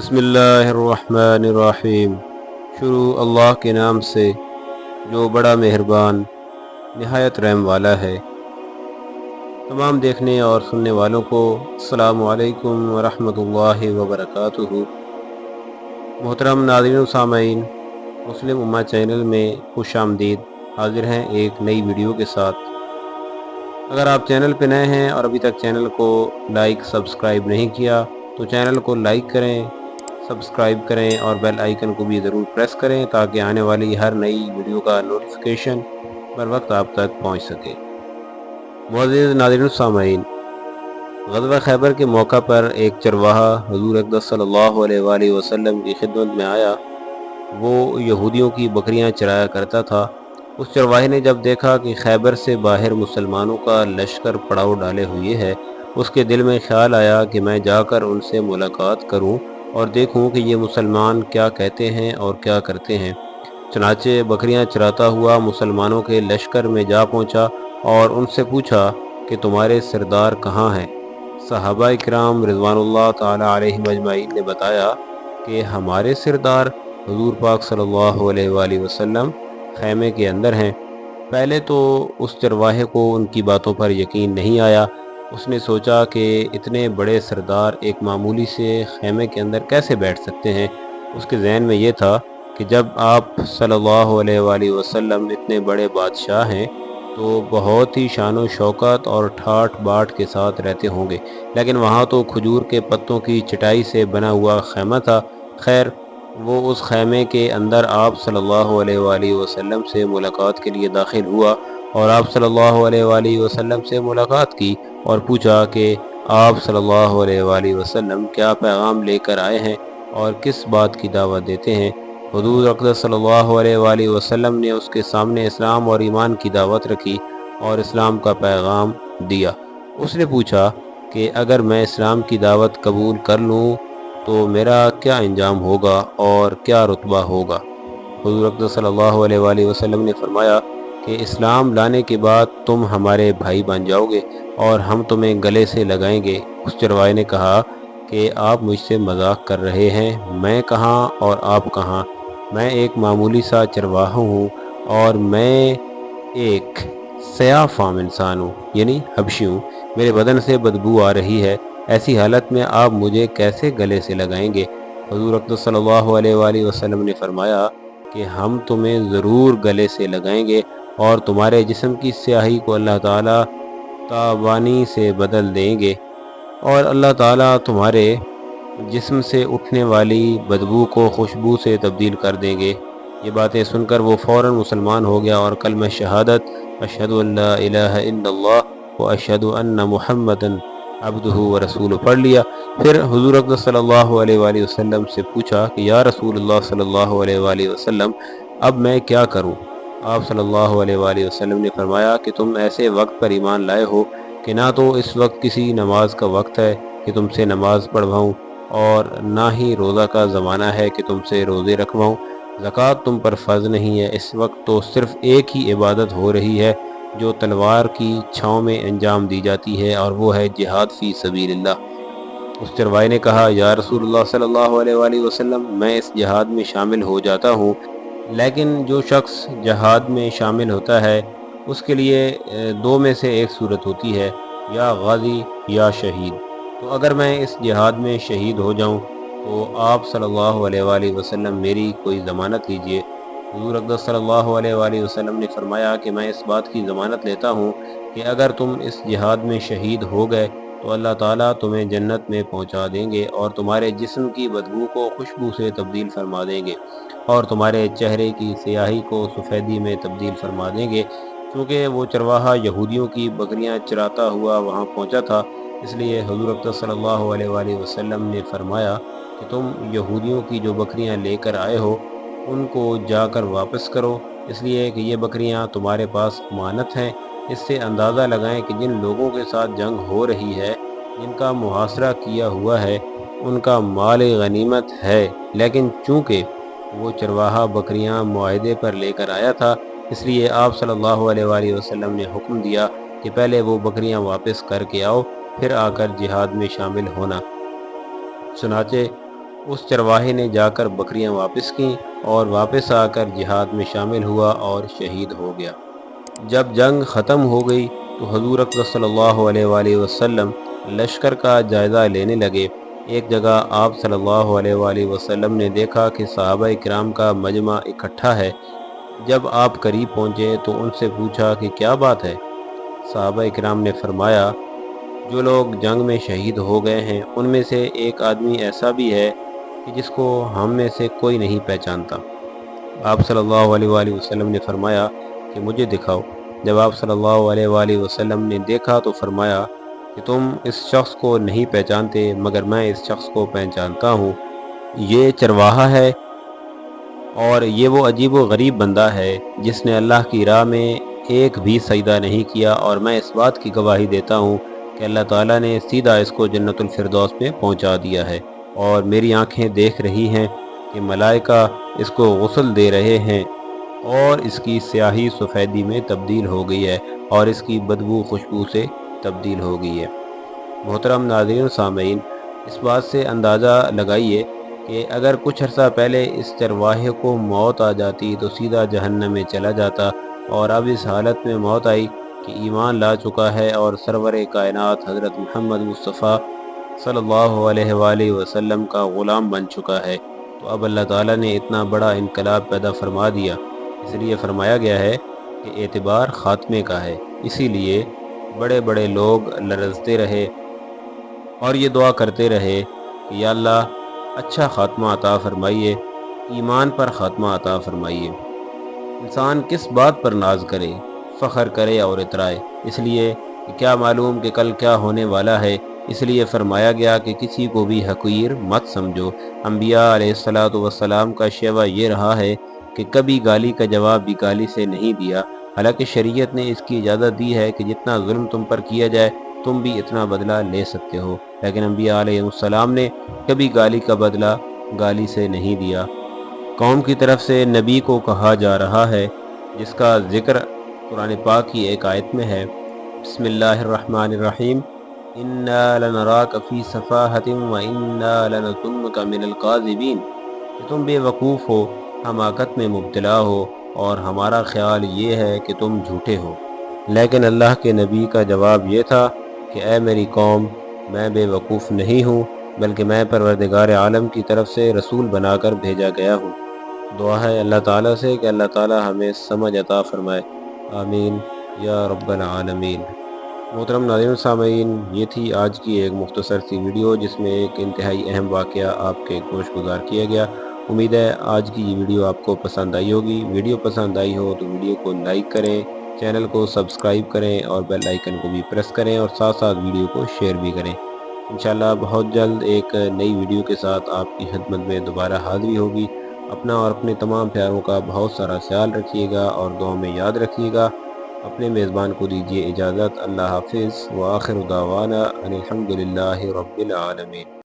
بسم اللہ الرحمن الرحیم۔ شروع اللہ کے نام سے جو بڑا مہربان نہایت رحم والا ہے۔ تمام دیکھنے اور سننے والوں کو السلام علیکم ورحمۃ اللہ وبرکاتہ۔ محترم ناظرین و سامعین، مسلم امہ چینل میں خوش آمدید۔ حاضر ہیں ایک نئی ویڈیو کے ساتھ۔ اگر آپ چینل پہ نئے ہیں اور ابھی تک چینل کو لائک سبسکرائب نہیں کیا تو چینل کو لائک کریں، سبسکرائب کریں اور بیل آئیکن کو بھی ضرور پریس کریں تاکہ آنے والی ہر نئی ویڈیو کا نوٹیفیکیشن بر وقت آپ تک پہنچ سکے۔ معزز ناظرین و سامعین، غزوہ خیبر کے موقع پر ایک چرواہا حضور اقدس صلی اللہ علیہ وآلہ وسلم کی خدمت میں آیا۔ وہ یہودیوں کی بکریاں چرایا کرتا تھا۔ اس چرواہے نے جب دیکھا کہ خیبر سے باہر مسلمانوں کا لشکر پڑاؤ ڈالے ہوئے ہے، اس کے دل میں خیال آیا کہ میں جا کر ان سے ملاقات کروں اور دیکھوں کہ یہ مسلمان کیا کہتے ہیں اور کیا کرتے ہیں۔ چنانچہ بکریاں چراتا ہوا مسلمانوں کے لشکر میں جا پہنچا اور ان سے پوچھا کہ تمہارے سردار کہاں ہیں؟ صحابہ کرام رضوان اللہ تعالی علیہم اجمعین نے بتایا کہ ہمارے سردار حضور پاک صلی اللہ علیہ وآلہ وسلم خیمے کے اندر ہیں۔ پہلے تو اس چرواہے کو ان کی باتوں پر یقین نہیں آیا۔ اس نے سوچا کہ اتنے بڑے سردار ایک معمولی سے خیمے کے اندر کیسے بیٹھ سکتے ہیں۔ اس کے ذہن میں یہ تھا کہ جب آپ صلی اللہ علیہ وآلہ وسلم اتنے بڑے بادشاہ ہیں تو بہت ہی شان و شوکت اور ٹھاٹھ باٹھ کے ساتھ رہتے ہوں گے، لیکن وہاں تو کھجور کے پتوں کی چٹائی سے بنا ہوا خیمہ تھا۔ خیر، وہ اس خیمے کے اندر آپ صلی اللہ علیہ وآلہ وسلم سے ملاقات کے لیے داخل ہوا اور آپ صلی اللہ علیہ وآلہ وسلم سے ملاقات کی اور پوچھا کہ آپ صلی اللہ علیہ وآلہ وسلم کیا پیغام لے کر آئے ہیں اور کس بات کی دعوت دیتے ہیں۔ حضور اقدس صلی اللہ علیہ وآلہ وسلم نے اس کے سامنے اسلام اور ایمان کی دعوت رکھی اور اسلام کا پیغام دیا۔ اس نے پوچھا کہ اگر میں اسلام کی دعوت قبول کر لوں تو میرا کیا انجام ہوگا اور کیا رتبہ ہوگا؟ حضور اقدس صلی اللہ علیہ وآلہ وسلم نے فرمایا کہ اسلام لانے کے بعد تم ہمارے بھائی بن جاؤ گے اور ہم تمہیں گلے سے لگائیں گے۔ اس چرواہے نے کہا کہ آپ مجھ سے مذاق کر رہے ہیں، میں کہاں اور آپ کہاں؟ میں ایک معمولی سا چرواہا ہوں اور میں ایک سیاہ فام انسان ہوں، یعنی حبشی ہوں۔ میرے بدن سے بدبو آ رہی ہے، ایسی حالت میں آپ مجھے کیسے گلے سے لگائیں گے؟ حضور اقدس صلی اللہ علیہ وآلہ وسلم نے فرمایا کہ ہم تمہیں ضرور گلے سے لگائیں گے اور تمہارے جسم کی سیاہی کو اللہ تعالیٰ تابانی سے بدل دیں گے اور اللہ تعالیٰ تمہارے جسم سے اٹھنے والی بدبو کو خوشبو سے تبدیل کر دیں گے۔ یہ باتیں سن کر وہ فوراً مسلمان ہو گیا اور کلمہ شہادت اشہد ان لا الہ الا اللہ و اشہد ان محمدً عبدہ و رسولہ پڑھ لیا۔ پھر حضور اقدس صلی اللہ علیہ وآلہ وسلم سے پوچھا کہ یا رسول اللہ صلی اللہ علیہ وآلہ وسلم، اب میں کیا کروں؟ آپ صلی اللہ علیہ وآلہ وسلم نے فرمایا کہ تم ایسے وقت پر ایمان لائے ہو کہ نہ تو اس وقت کسی نماز کا وقت ہے کہ تم سے نماز پڑھواؤں اور نہ ہی روزہ کا زمانہ ہے کہ تم سے روزے رکھواؤں۔ زکوٰۃ تم پر فرض نہیں ہے۔ اس وقت تو صرف ایک ہی عبادت ہو رہی ہے جو تلوار کی چھاؤں میں انجام دی جاتی ہے، اور وہ ہے جہاد فی سبیل اللہ۔ اس چرواہے نے کہا یا رسول اللہ صلی اللہ علیہ وآلہ وسلم، میں اس جہاد میں شامل ہو جاتا ہوں، لیکن جو شخص جہاد میں شامل ہوتا ہے اس کے لیے دو میں سے ایک صورت ہوتی ہے، یا غازی یا شہید۔ تو اگر میں اس جہاد میں شہید ہو جاؤں تو آپ صلی اللہ علیہ وآلہ وسلم میری کوئی ضمانت لیجئے۔ حضور اقدس صلی اللہ علیہ وآلہ وسلم نے فرمایا کہ میں اس بات کی ضمانت لیتا ہوں کہ اگر تم اس جہاد میں شہید ہو گئے تو اللہ تعالیٰ تمہیں جنت میں پہنچا دیں گے اور تمہارے جسم کی بدبو کو خوشبو سے تبدیل فرما دیں گے اور تمہارے چہرے کی سیاہی کو سفیدی میں تبدیل فرما دیں گے۔ چونکہ وہ چرواہا یہودیوں کی بکریاں چراتا ہوا وہاں پہنچا تھا، اس لیے حضور اقدس صلی اللہ علیہ وآلہ وسلم نے فرمایا کہ تم یہودیوں کی جو بکریاں لے کر آئے ہو ان کو جا کر واپس کرو، اس لیے کہ یہ بکریاں تمہارے پاس امانت ہیں۔ اس سے اندازہ لگائیں کہ جن لوگوں کے ساتھ جنگ ہو رہی ہے، جن کا محاصرہ کیا ہوا ہے، ان کا مال غنیمت ہے، لیکن چونکہ وہ چرواہا بکریاں معاہدے پر لے کر آیا تھا، اس لیے آپ صلی اللہ علیہ وآلہ وسلم نے حکم دیا کہ پہلے وہ بکریاں واپس کر کے آؤ، پھر آ کر جہاد میں شامل ہونا۔ چنانچہ اس چرواہے نے جا کر بکریاں واپس کیں اور واپس آ کر جہاد میں شامل ہوا اور شہید ہو گیا۔ جب جنگ ختم ہو گئی تو حضور اقدس صلی اللہ علیہ وآلہ وسلم لشکر کا جائزہ لینے لگے۔ ایک جگہ آپ صلی اللہ علیہ وآلہ وسلم نے دیکھا کہ صحابہ کرام کا مجمع اکٹھا ہے۔ جب آپ قریب پہنچے تو ان سے پوچھا کہ کیا بات ہے؟ صحابہ کرام نے فرمایا، جو لوگ جنگ میں شہید ہو گئے ہیں ان میں سے ایک آدمی ایسا بھی ہے کہ جس کو ہم میں سے کوئی نہیں پہچانتا۔ آپ صلی اللہ علیہ وآلہ وسلم نے فرمایا کہ مجھے دکھاؤ۔ جب آپ صلی اللہ علیہ وآلہ وسلم نے دیکھا تو فرمایا کہ تم اس شخص کو نہیں پہچانتے مگر میں اس شخص کو پہچانتا ہوں، یہ چرواہا ہے اور یہ وہ عجیب و غریب بندہ ہے جس نے اللہ کی راہ میں ایک بھی سجدہ نہیں کیا، اور میں اس بات کی گواہی دیتا ہوں کہ اللہ تعالیٰ نے سیدھا اس کو جنت الفردوس میں پہنچا دیا ہے، اور میری آنکھیں دیکھ رہی ہیں کہ ملائکہ اس کو غسل دے رہے ہیں اور اس کی سیاہی سفیدی میں تبدیل ہو گئی ہے اور اس کی بدبو خوشبو سے تبدیل ہو گئی ہے۔ محترم ناظرین و سامعین، اس بات سے اندازہ لگائیے کہ اگر کچھ عرصہ پہلے اس چرواہے کو موت آ جاتی تو سیدھا جہنم میں چلا جاتا، اور اب اس حالت میں موت آئی کہ ایمان لا چکا ہے اور سرور کائنات حضرت محمد مصطفیٰ صلی اللہ علیہ وآلہ وسلم کا غلام بن چکا ہے، تو اب اللہ تعالیٰ نے اتنا بڑا انقلاب پیدا فرما دیا۔ اس لیے فرمایا گیا ہے کہ اعتبار خاتمے کا ہے، اسی لیے بڑے بڑے لوگ لرزتے رہے اور یہ دعا کرتے رہے کہ یا اللہ اچھا خاتمہ عطا فرمائیے، ایمان پر خاتمہ عطا فرمائیے۔ انسان کس بات پر ناز کرے، فخر کرے اور اترائے، اس لیے کہ کیا معلوم کہ کل کیا ہونے والا ہے۔ اس لیے فرمایا گیا کہ کسی کو بھی حقیر مت سمجھو۔ انبیاء علیہ الصلوۃ والسلام کا شیوہ یہ رہا ہے کہ کبھی گالی کا جواب بھی گالی سے نہیں دیا، حالانکہ شریعت نے اس کی اجازت دی ہے کہ جتنا ظلم تم پر کیا جائے تم بھی اتنا بدلہ لے سکتے ہو، لیکن انبیاء علیہ السلام نے کبھی گالی کا بدلہ گالی سے نہیں دیا۔ قوم کی طرف سے نبی کو کہا جا رہا ہے جس کا ذکر قرآن پاک کی ایک آیت میں ہے، بسم اللہ الرحمن الرحیم، اِنَّا لَنَرَاكَ فِي صَفَاحَةٍ وَإِنَّا لَنَظُنُّكَ مِنَ الْكَاذِبِينَ، کہ تم بے وقوف ہو، حماقت میں مبتلا ہو، اور ہمارا خیال یہ ہے کہ تم جھوٹے ہو۔ لیکن اللہ کے نبی کا جواب یہ تھا کہ اے میری قوم، میں بے وقوف نہیں ہوں، بلکہ میں پروردگار عالم کی طرف سے رسول بنا کر بھیجا گیا ہوں۔ دعا ہے اللہ تعالیٰ سے کہ اللہ تعالیٰ ہمیں سمجھ عطا فرمائے، آمین یا رب العالمین۔ محترم ناظرین و سامعین، یہ تھی آج کی ایک مختصر سی ویڈیو جس میں ایک انتہائی اہم واقعہ آپ کے گوش گزار کیا گیا۔ امید ہے آج کی یہ ویڈیو آپ کو پسند آئی ہوگی۔ ویڈیو پسند آئی ہو تو ویڈیو کو لائک کریں، چینل کو سبسکرائب کریں اور بیل آئیکن کو بھی پریس کریں، اور ساتھ ساتھ ویڈیو کو شیئر بھی کریں۔ انشاءاللہ بہت جلد ایک نئی ویڈیو کے ساتھ آپ کی خدمت میں دوبارہ حاضری ہوگی۔ اپنا اور اپنے تمام پیاروں کا بہت سارا خیال رکھیے گا اور دعاؤں میں یاد رکھیے گا۔ اپنے میزبان کو دیجیے اجازت۔ اللہ حافظ، وآخر دعوانا ان الحمد للہ رب العالمین۔